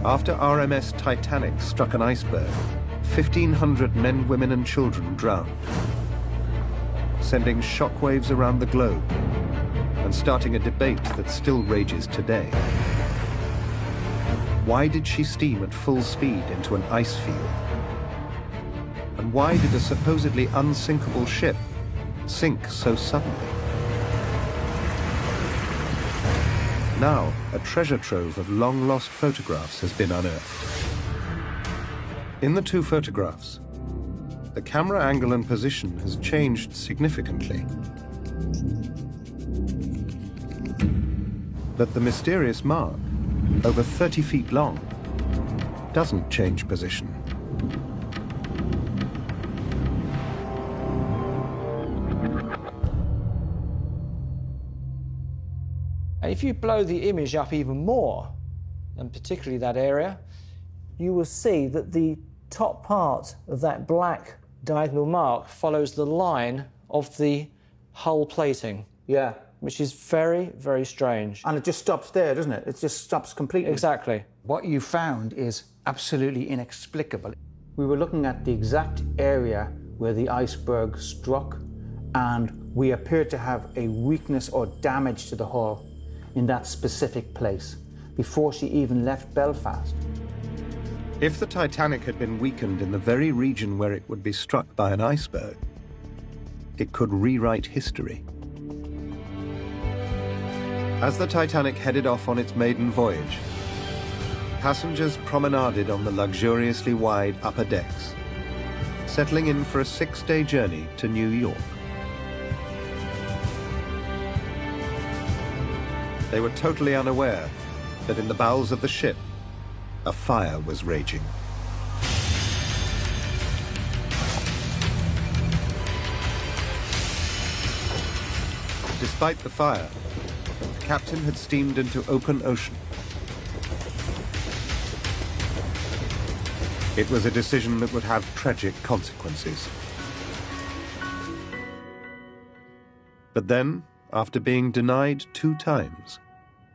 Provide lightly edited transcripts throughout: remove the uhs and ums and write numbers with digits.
After RMS Titanic struck an iceberg, 1,500 men, women and children drowned, sending shockwaves around the globe and starting a debate that still rages today. Why did she steam at full speed into an ice field? And why did a supposedly unsinkable ship sink so suddenly? Now, a treasure trove of long-lost photographs has been unearthed. In the two photographs, the camera angle and position has changed significantly. But the mysterious mark, over 30 feet long, doesn't change position. And if you blow the image up even more, and particularly that area, you will see that the top part of that black diagonal mark follows the line of the hull plating. Yeah. Which is very, very strange. And it just stops there, doesn't it? It just stops completely. Exactly. What you found is absolutely inexplicable. We were looking at the exact area where the iceberg struck, and we appeared to have a weakness or damage to the hull in that specific place before she even left Belfast. If the Titanic had been weakened in the very region where it would be struck by an iceberg, it could rewrite history. As the Titanic headed off on its maiden voyage, passengers promenaded on the luxuriously wide upper decks, settling in for a 6-day journey to New York. They were totally unaware that in the bowels of the ship, a fire was raging. Despite the fire, the captain had steamed into open ocean. It was a decision that would have tragic consequences. But then, after being denied 2 times,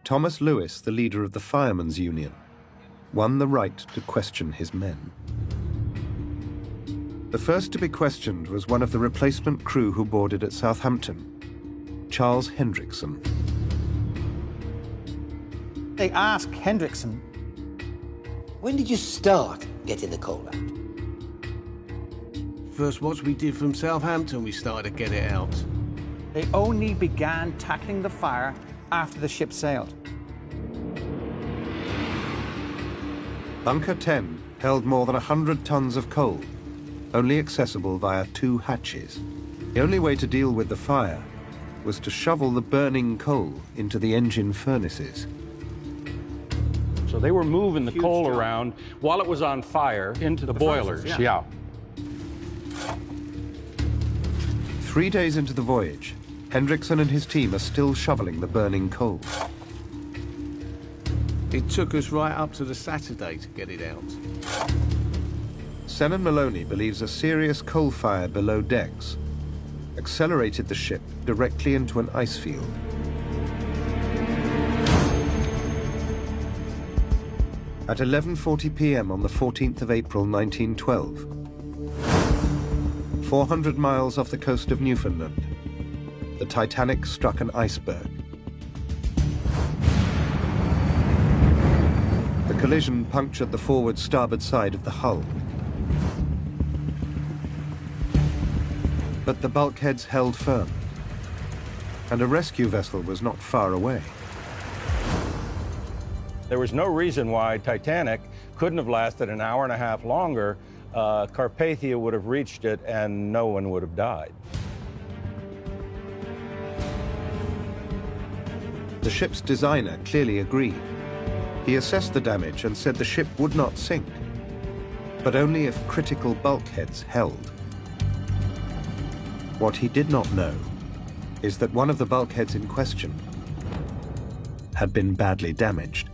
Thomas Lewis, the leader of the Firemen's Union, won the right to question his men. The first to be questioned was one of the replacement crew who boarded at Southampton, Charles Hendrickson. They asked Hendrickson, when did you start getting the coal out? First watch we did from Southampton, we started to get it out. they only began tackling the fire after the ship sailed. Bunker 10 held more than 100 tons of coal, only accessible via 2 hatches. The only way to deal with the fire was to shovel the burning coal into the engine furnaces. So they were moving the coal around while it was on fire into the boilers. Furnaces, yeah. 3 days into the voyage, Hendrickson and his team are still shoveling the burning coal. It took us right up to the Saturday to get it out. Senan Maloney believes a serious coal fire below decks accelerated the ship directly into an ice field. At 11:40 p.m. on the 14th of April 1912, 400 miles off the coast of Newfoundland, the Titanic struck an iceberg. The collision punctured the forward starboard side of the hull. But the bulkheads held firm, and a rescue vessel was not far away. There was no reason why Titanic couldn't have lasted an hour and a half longer. Carpathia would have reached it and no one would have died. The ship's designer clearly agreed. He assessed the damage and said the ship would not sink, but only if critical bulkheads held. What he did not know is that one of the bulkheads in question had been badly damaged.